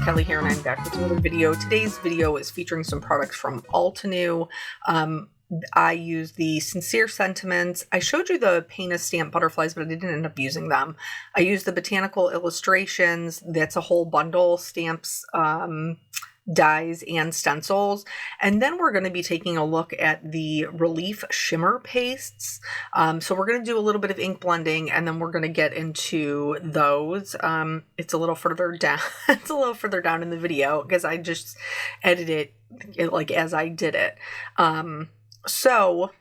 Kelly here, and I'm back with another video. Today's video is featuring some products from Altenew. I use the Sincere Sentiments. I showed you the Paint a Stamp butterflies, but I didn't end up using them. I used the Botanical Illustrations. That's a whole bundle, stamps, dies, and stencils. And then we're going to be taking a look at the Relief Shimmer Pastes. So we're going to do a little bit of ink blending, and then we're going to get into those. It's a little further down. It's a little further down in the video because I just edited it like as I did it. So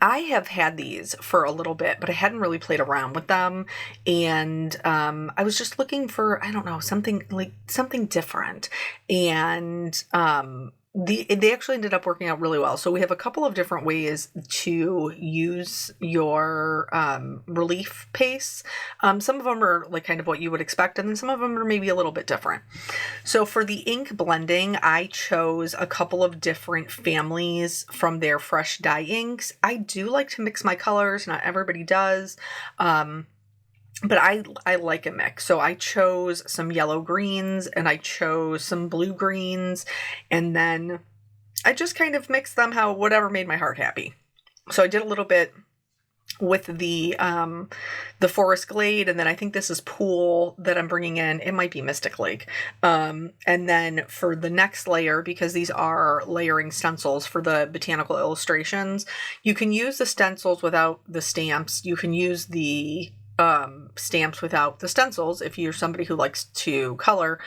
I have had these for a little bit, but I hadn't really played around with them. And I was just looking for, I don't know, something different. And they actually ended up working out really well. So we have a couple of different ways to use your relief pastes. Some of them are like kind of what you would expect, and then some of them are maybe a little bit different. So for the ink blending, I chose a couple of different families from their fresh dye inks. I do like to mix my colors. Not everybody does. But I like a mix. So I chose some yellow greens and I chose some blue greens, and then I just kind of mixed them whatever made my heart happy. So I did a little bit with the Forest Glade, and then I think this is Pool that I'm bringing in. It might be Mystic Lake. And then for the next layer, because these are layering stencils for the Botanical Illustrations, you can use the stencils without the stamps. You can use the stamps without the stencils if you're somebody who likes to color,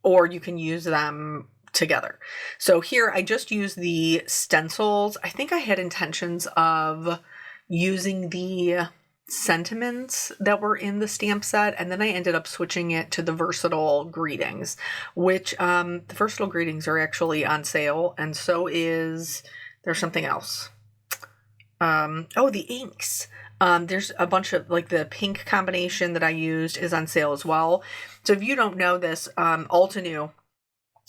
or you can use them together. So here I just use the stencils. I think I had intentions of using the sentiments that were in the stamp set, and then I ended up switching it to the Versatile Greetings, which the Versatile Greetings are actually on sale, and so is there's something else. The inks. There's a bunch of, like, the pink combination that I used is on sale as well. So if you don't know this, Altenew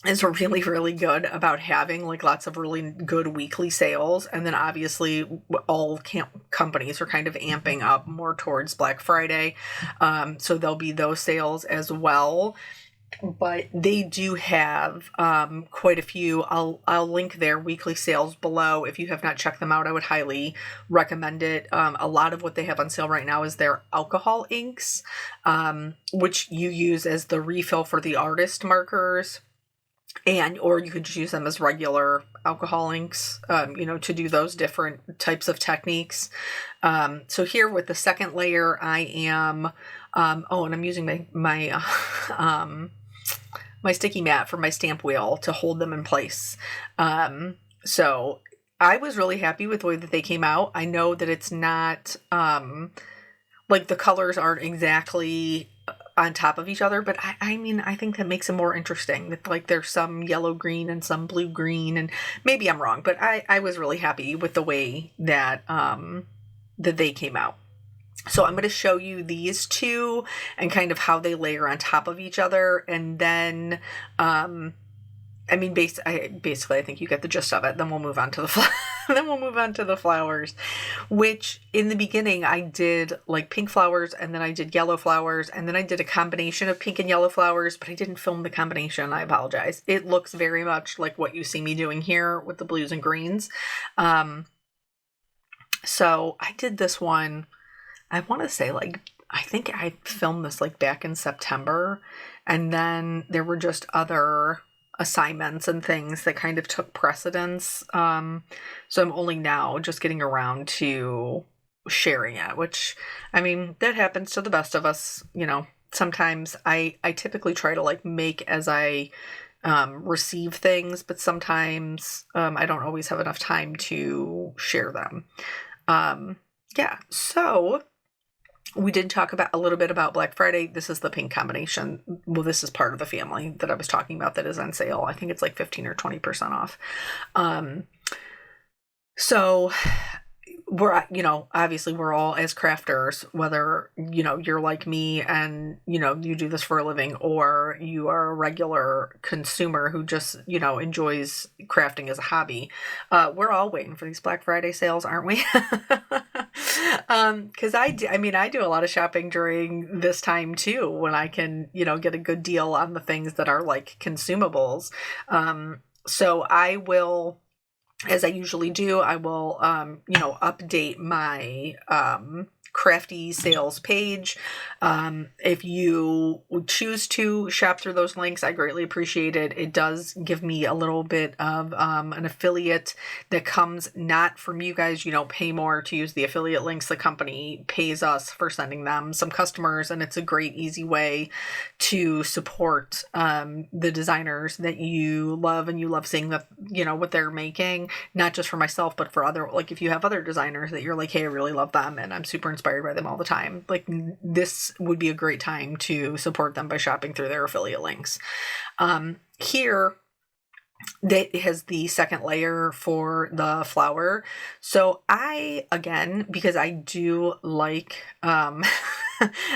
is really, really good about having like lots of really good weekly sales. And then obviously all companies are kind of amping up more towards Black Friday. So there'll be those sales as well. But they do have quite a few. I'll link their weekly sales below. If you have not checked them out, I would highly recommend it. A lot of what they have on sale right now is their alcohol inks, which you use as the refill for the artist markers, or you could just use them as regular alcohol inks, to do those different types of techniques. So here with the second layer, I am, and I'm using my sticky mat for my stamp wheel to hold them in place. So I was really happy with the way that they came out. I know that it's not, like the colors aren't exactly on top of each other, but I mean, I think that makes it more interesting that like there's some yellow green and some blue green, and maybe I'm wrong, but I was really happy with the way that, that they came out. So I'm going to show you these two and kind of how they layer on top of each other. And then, basically, I think you get the gist of it. Then we'll move on to the flowers, which in the beginning I did like pink flowers, and then I did yellow flowers, and then I did a combination of pink and yellow flowers, but I didn't film the combination. I apologize. It looks very much like what you see me doing here with the blues and greens. So I did this one. I want to say I think I filmed this like back in September, and then there were just other assignments and things that kind of took precedence. So I'm only now just getting around to sharing it, which, I mean, that happens to the best of us. Sometimes I typically try to like make as I receive things, but sometimes I don't always have enough time to share them. So we did talk about a little bit about Black Friday. This is the pink combination. Well, this is part of the family that I was talking about that is on sale. I think it's like 15 or 20% off. So we're, obviously we're all as crafters, whether, you're like me and, you do this for a living, or you are a regular consumer who just, enjoys crafting as a hobby. We're all waiting for these Black Friday sales, aren't we? Because I do a lot of shopping during this time too, when I can, get a good deal on the things that are like consumables. So I will, as I usually do, I will, update my crafty sales page. If you choose to shop through those links, I greatly appreciate it. It does give me a little bit of an affiliate that comes not from you guys. You don't pay more to use the affiliate links. The company pays us for sending them some customers, and it's a great, easy way to support the designers that you love, and you love seeing that, what they're making, not just for myself, but for other, like if you have other designers that you're like, hey, I really love them and I'm super inspired by them all the time. Like, this would be a great time to support them by shopping through their affiliate links. Here, that has the second layer for the flower. So because I do like,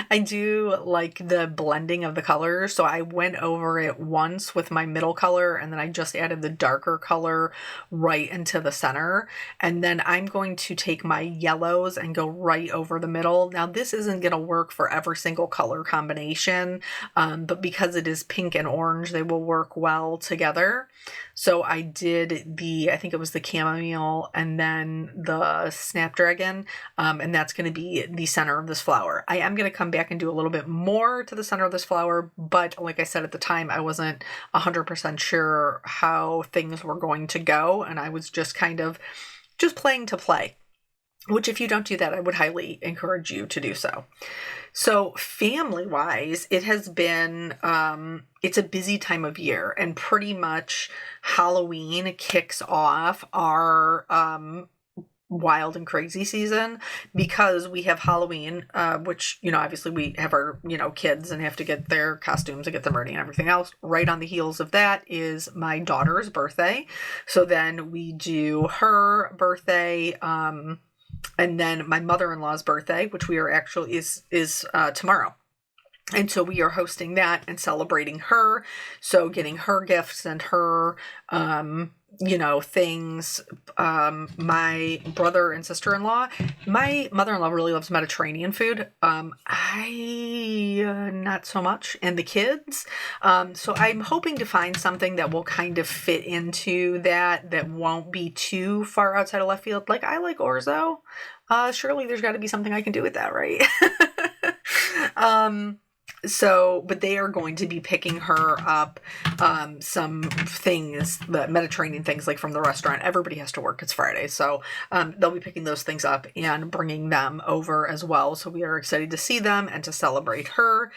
I do like the blending of the colors. So I went over it once with my middle color, and then I just added the darker color right into the center. And then I'm going to take my yellows and go right over the middle. Now, this isn't going to work for every single color combination, but because it is pink and orange, they will work well together. So I did I think it was the chamomile and then the snapdragon, and that's going to be the center of this flower. I am going to come back and do a little bit more to the center of this flower, but like I said at the time, I wasn't 100% sure how things were going to go, and I was just kind of just playing to play. Which, if you don't do that, I would highly encourage you to do so. So family-wise, it has been, it's a busy time of year, and pretty much Halloween kicks off our wild and crazy season, because we have Halloween, which, obviously we have our, kids and have to get their costumes and get them ready and everything else. Right on the heels of that is my daughter's birthday. So then we do her birthday, and then my mother-in-law's birthday, which we are actually is tomorrow. And so we are hosting that and celebrating her. So getting her gifts and her, things. My brother and sister-in-law, my mother-in-law really loves Mediterranean food. I not so much, and the kids. So I'm hoping to find something that will kind of fit into that won't be too far outside of left field. Like, I like orzo. Surely there's got to be something I can do with that, right? But they are going to be picking her up some things, the Mediterranean things, like from the restaurant. Everybody has to work. It's Friday. So they'll be picking those things up and bringing them over as well. So we are excited to see them and to celebrate her.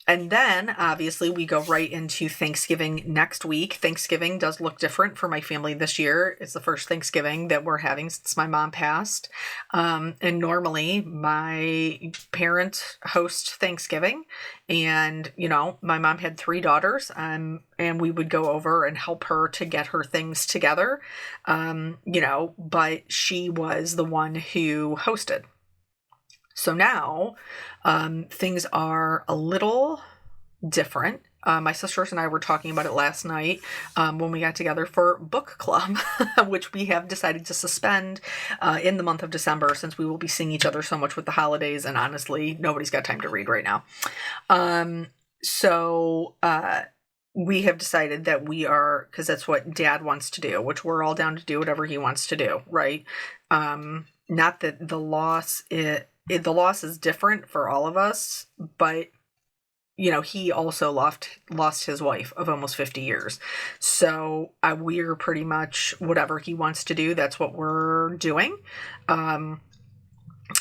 And then, obviously, we go right into Thanksgiving next week. Thanksgiving does look different for my family this year. It's the first Thanksgiving that we're having since my mom passed. And normally, my parents host Thanksgiving. And, my mom had 3 daughters, and we would go over and help her to get her things together. But she was the one who hosted. So now things are a little different. My sisters and I were talking about it last night when we got together for book club, which we have decided to suspend in the month of December, since we will be seeing each other so much with the holidays, and honestly, nobody's got time to read right now. So we have decided that we are, because that's what Dad wants to do, which we're all down to do whatever he wants to do, right? Not that the loss is different for all of us, but he also lost his wife of almost 50 years. So we're pretty much whatever he wants to do, that's what we're doing.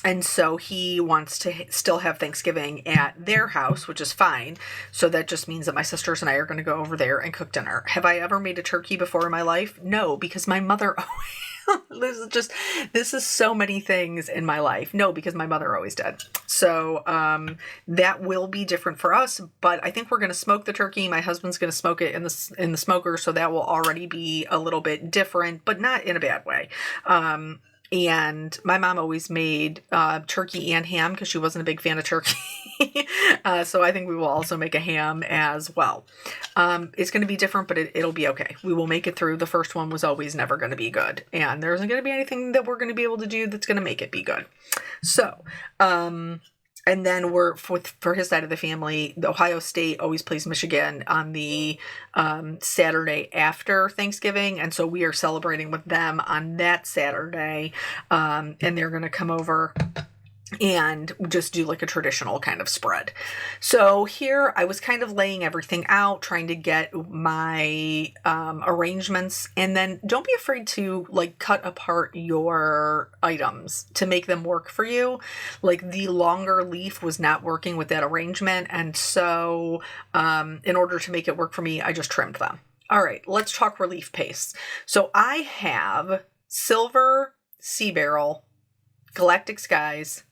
And so he wants to still have Thanksgiving at their house, which is fine. So that just means that my sisters and I are going to go over there and cook dinner. Have I ever made a turkey before in my life? No, because my mother this is so many things in my life. No, because my mother always did. So that will be different for us, but I think we're going to smoke the turkey. My husband's going to smoke it in the smoker, so that will already be a little bit different, but not in a bad way. And my mom always made turkey and ham because she wasn't a big fan of turkey. So I think we will also make a ham as well. It's going to be different, but it'll be okay. We will make it through. The first one was always never going to be good. And there isn't going to be anything that we're going to be able to do that's going to make it be good. So, and then for his side of the family, the Ohio State always plays Michigan on the Saturday after Thanksgiving. And so we are celebrating with them on that Saturday. And they're going to come over and just do like a traditional kind of spread. So here I was kind of laying everything out, trying to get my arrangements, and then don't be afraid to like cut apart your items to make them work for you. Like the longer leaf was not working with that arrangement, and so in order to make it work for me, I just trimmed them. All right, let's talk relief paste. So I have silver, sea beryl, galactic skies,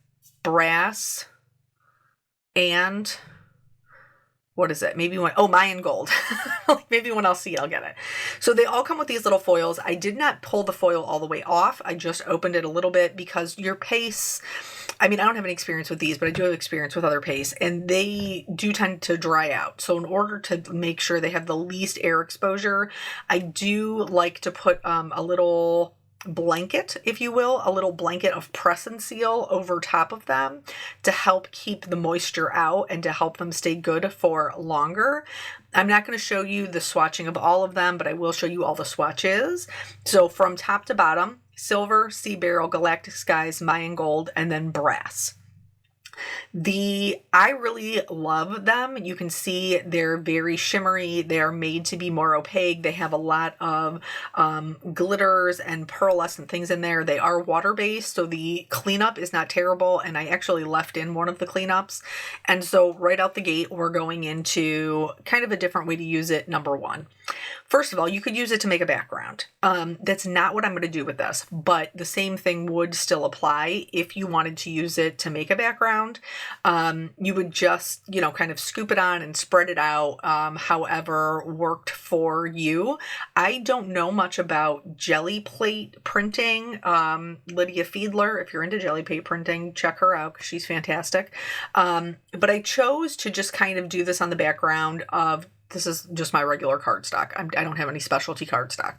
brass, and what is it? Maybe Mayan gold. Like maybe when I'll see it, I'll get it. So they all come with these little foils. I did not pull the foil all the way off. I just opened it a little bit because your pastes, I mean, I don't have any experience with these, but I do have experience with other pastes, and they do tend to dry out. So in order to make sure they have the least air exposure, I do like to put a little blanket, if you will, a little blanket of press and seal over top of them to help keep the moisture out and to help them stay good for longer. I'm not going to show you the swatching of all of them, but I will show you all the swatches. So from top to bottom, silver, sea beryl, galactic skies, Mayan gold, and then brass. I really love them. You can see they're very shimmery. They are made to be more opaque. They have a lot of glitters and pearlescent things in there. They are water-based, so the cleanup is not terrible, and I actually left in one of the cleanups. And so right out the gate, we're going into kind of a different way to use it, number one. First of all, you could use it to make a background. That's not what I'm going to do with this, but the same thing would still apply if you wanted to use it to make a background. You would just, kind of scoop it on and spread it out, however worked for you. I don't know much about jelly plate printing. Lydia Fiedler, if you're into jelly plate printing, check her out because she's fantastic. But I chose to just kind of do this on the background of, this is just my regular cardstock. I don't have any specialty cardstock.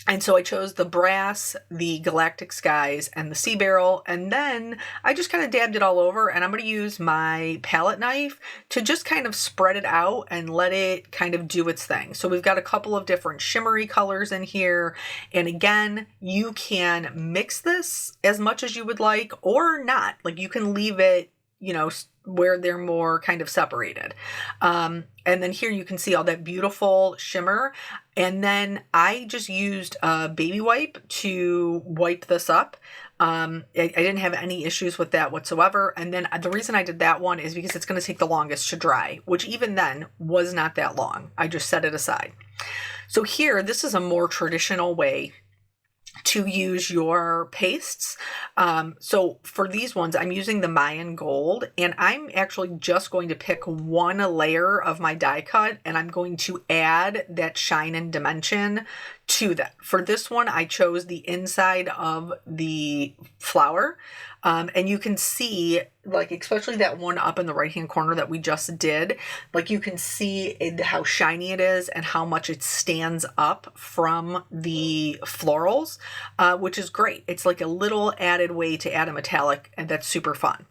And so I chose the brass, the galactic skies, and the sea beryl. And then I just kind of dabbed it all over, and I'm going to use my palette knife to just kind of spread it out and let it kind of do its thing. So we've got a couple of different shimmery colors in here. And again, you can mix this as much as you would like or not. Like you can leave it, where they're more kind of separated. And then here you can see all that beautiful shimmer. And then I just used a baby wipe to wipe this up. I didn't have any issues with that whatsoever. And then the reason I did that one is because it's going to take the longest to dry, which even then was not that long. I just set it aside. So here, this is a more traditional way to use your pastes. So for these ones, I'm using the Mayan gold, and I'm actually just going to pick one layer of my die cut, and I'm going to add that shine and dimension to that. For this one, I chose the inside of the flower. And you can see, like, especially that one up in the right-hand corner that we just did, like you can see how shiny it is and how much it stands up from the florals, which is great. It's like a little added way to add a metallic, and that's super fun.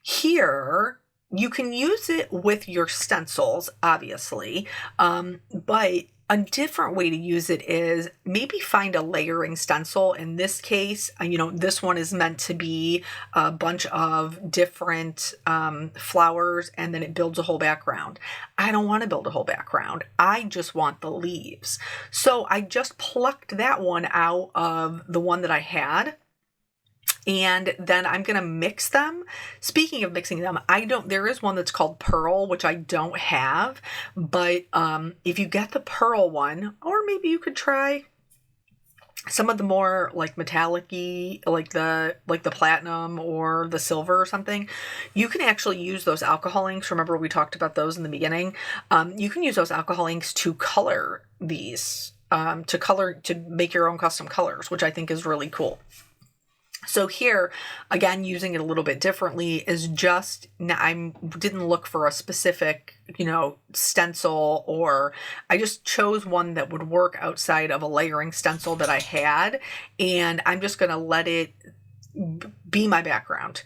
Here, you can use it with your stencils, obviously, but a different way to use it is maybe find a layering stencil. In this case, this one is meant to be a bunch of different flowers, and then it builds a whole background. I don't want to build a whole background. I just want the leaves. So I just plucked that one out of the one that I had. And then I'm going to mix them. Speaking of mixing them, there is one that's called Pearl, which I don't have, but if you get the Pearl one, or maybe you could try some of the more like metallic-y, like the platinum or the silver or something, you can actually use those alcohol inks. Remember we talked about those in the beginning. You can use those alcohol inks to color these to make your own custom colors, which I think is really cool. So here, again, using it a little bit differently is just, I didn't look for a specific, stencil, or I just chose one that would work outside of a layering stencil that I had, and I'm just going to let it be my background.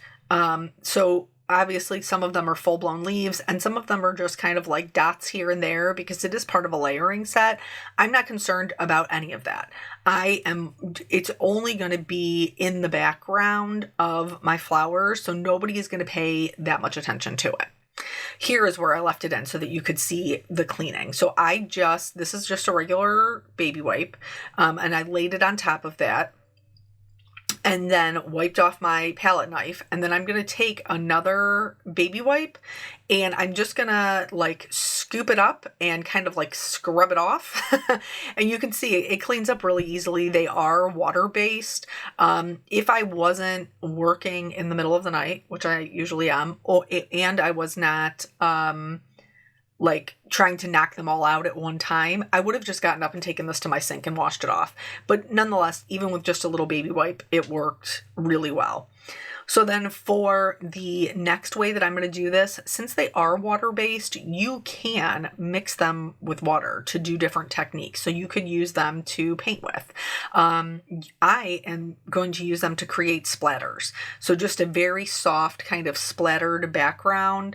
So obviously some of them are full-blown leaves and some of them are just kind of like dots here and there because it is part of a layering set. I'm not concerned about any of that. It's only going to be in the background of my flowers, so nobody is going to pay that much attention to it. Here is where I left it in so that you could see the cleaning. So this is just a regular baby wipe, and I laid it on top of that, and then wiped off my palette knife. And then I'm going to take another baby wipe and I'm just going to like scoop it up and kind of like scrub it off. And you can see it cleans up really easily. They are water-based. If I wasn't working in the middle of the night, which I usually am, and I was not, like trying to knock them all out at one time, I would have just gotten up and taken this to my sink and washed it off. But nonetheless, even with just a little baby wipe, it worked really well. So then for the next way that I'm going to do this, since they are water-based, you can mix them with water to do different techniques. So you could use them to paint with. I am going to use them to create splatters. So just a very soft kind of splattered background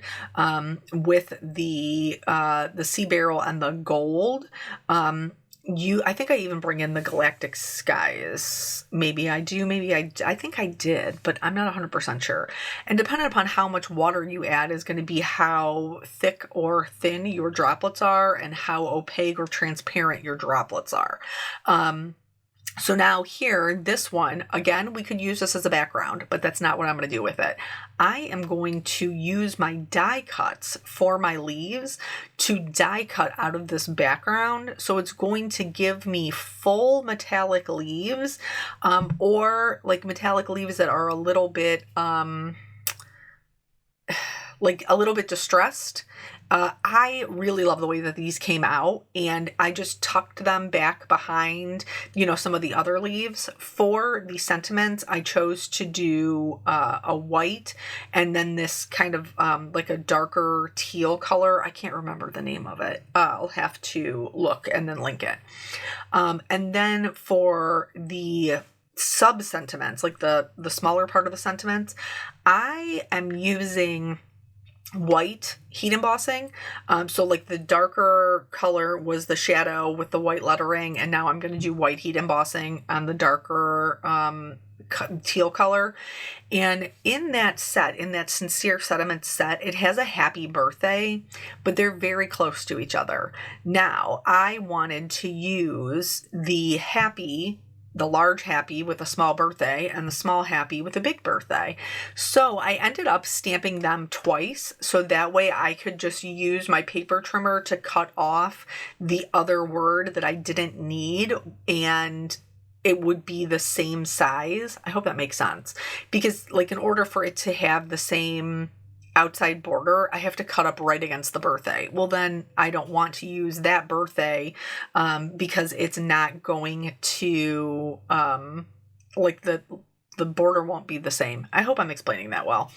with the sea beryl and the gold. I think I even bring in the galactic skies. Maybe I do, maybe I think I did, but I'm not 100% sure. And depending upon how much water you add is going to be how thick or thin your droplets are and how opaque or transparent your droplets are. So now here, this one, again, we could use this as a background, but that's not what I'm going to do with it. I am going to use my die cuts for my leaves to die cut out of this background. So it's going to give me full metallic leaves, or like metallic leaves that are a little bit, like a little bit distressed. I really love the way that these came out, and I just tucked them back behind, some of the other leaves. For the sentiments, I chose to do a white and then this kind of like a darker teal color. I can't remember the name of it. I'll have to look and then link it. And then for the sub sentiments, like the smaller part of the sentiments, I am using white heat embossing. So like the darker color was the shadow with the white lettering, and now I'm going to do white heat embossing on the darker teal color. And in that set, in that Sincere Sediment set, it has a happy birthday, but they're very close to each other. Now, I wanted to use the large happy with a small birthday and the small happy with a big birthday. So I ended up stamping them twice, so that way I could just use my paper trimmer to cut off the other word that I didn't need, and it would be the same size. I hope that makes sense. Because like in order for it to have the same outside border, I have to cut up right against the birthday. Well, then I don't want to use that birthday because it's not going to, like the border won't be the same. I hope I'm explaining that well.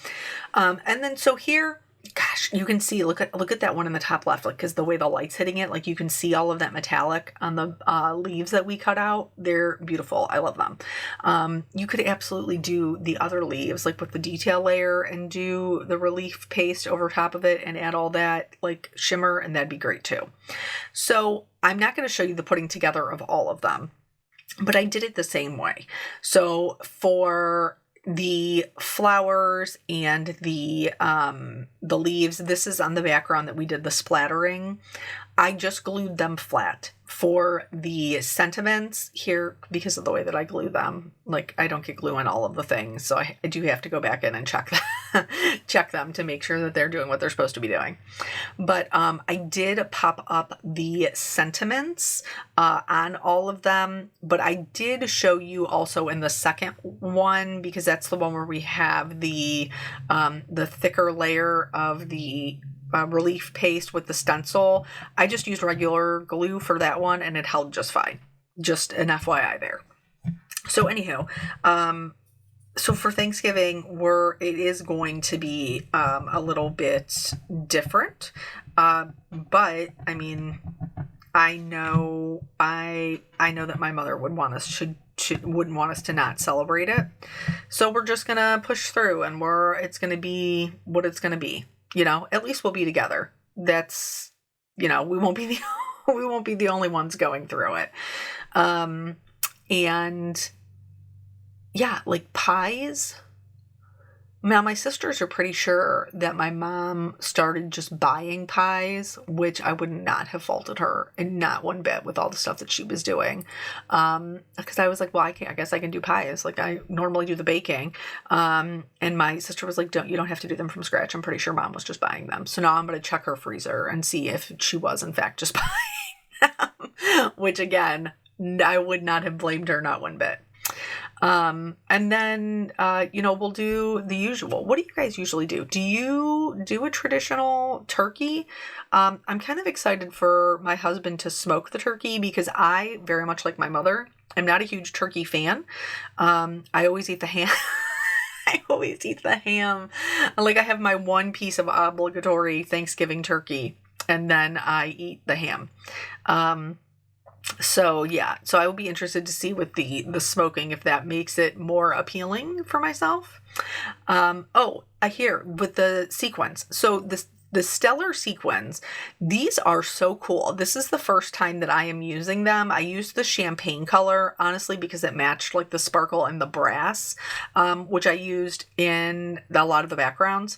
And then so here, gosh, you can see, look at that one in the top left, like, because the way the light's hitting it, like you can see all of that metallic on the leaves that we cut out. They're beautiful. I love them. You could absolutely do the other leaves, like with the detail layer, and do the relief paste over top of it and add all that like shimmer, and that'd be great too. So I'm not going to show you the putting together of all of them, but I did it the same way. So for the flowers and the leaves, this is on the background that we did the splattering. I just glued them flat. For the sentiments here, because of the way that I glue them, like I don't get glue on all of the things, so I do have to go back in and check them to make sure that they're doing what they're supposed to be doing. But I did pop up the sentiments on all of them, but I did show you also in the second one, because that's the one where we have the thicker layer of the relief paste with the stencil. I just used regular glue for that one and it held just fine. Just an FYI there. So anywho, so for Thanksgiving, it is going to be a little bit different, but I mean, I know that my mother would want us wouldn't want us to not celebrate it, so we're just gonna push through, and it's gonna be what it's gonna be. At least we'll be together. That's we won't be the we won't be the only ones going through it, and. Yeah, like pies. Now, my sisters are pretty sure that my mom started just buying pies, which I would not have faulted her in not one bit with all the stuff that she was doing. Because I was like, well, I guess I can do pies. Like, I normally do the baking. And my sister was like, you don't have to do them from scratch. I'm pretty sure mom was just buying them. So now I'm going to check her freezer and see if she was, in fact, just buying them. Which, again, I would not have blamed her, not one bit. And then, we'll do the usual. What do you guys usually do? Do you do a traditional turkey? I'm kind of excited for my husband to smoke the turkey because I, very much like my mother, am not a huge turkey fan. I always eat the ham. I always eat the ham. Like, I have my one piece of obligatory Thanksgiving turkey, and then I eat the ham. So I will be interested to see with the smoking if that makes it more appealing for myself. I hear with the sequins. So the stellar sequins, these are so cool. This is the first time that I am using them. I used the champagne color, honestly, because it matched like the sparkle and the brass, which I used in a lot of the backgrounds.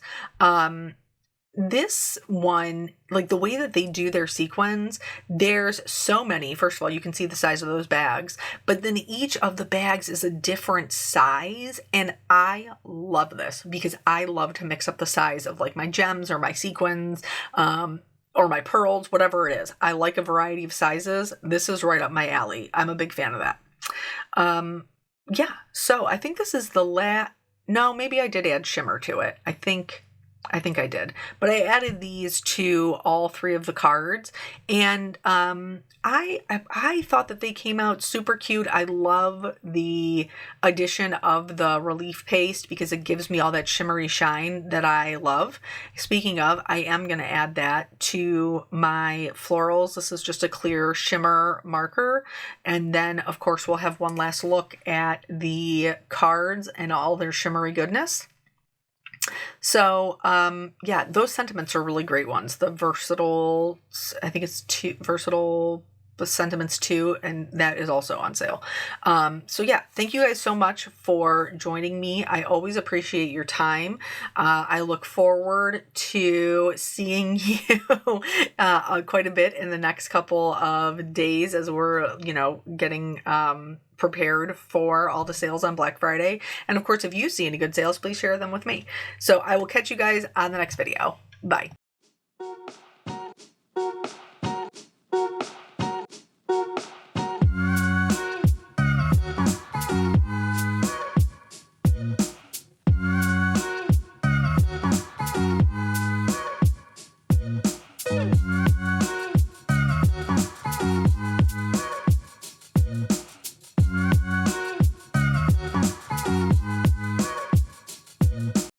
This one, like the way that they do their sequins, there's so many. First of all, you can see the size of those bags, but then each of the bags is a different size. And I love this because I love to mix up the size of like my gems or my sequins, or my pearls, whatever it is. I like a variety of sizes. This is right up my alley. I'm a big fan of that. So I think this is no, maybe I did add shimmer to it. I think I did, but I added these to all three of the cards, and I thought that they came out super cute. I love the addition of the relief paste because it gives me all that shimmery shine that I love. Speaking of, I am going to add that to my florals. This is just a clear shimmer marker, and then of course we'll have one last look at the cards and all their shimmery goodness. So, those sentiments are really great ones. The versatile, I think it's versatile sentiments 2, and that is also on sale. Thank you guys so much for joining me. I always appreciate your time. I look forward to seeing you quite a bit in the next couple of days as we're, getting prepared for all the sales on Black Friday. And of course, if you see any good sales, please share them with me. So I will catch you guys on the next video. Bye.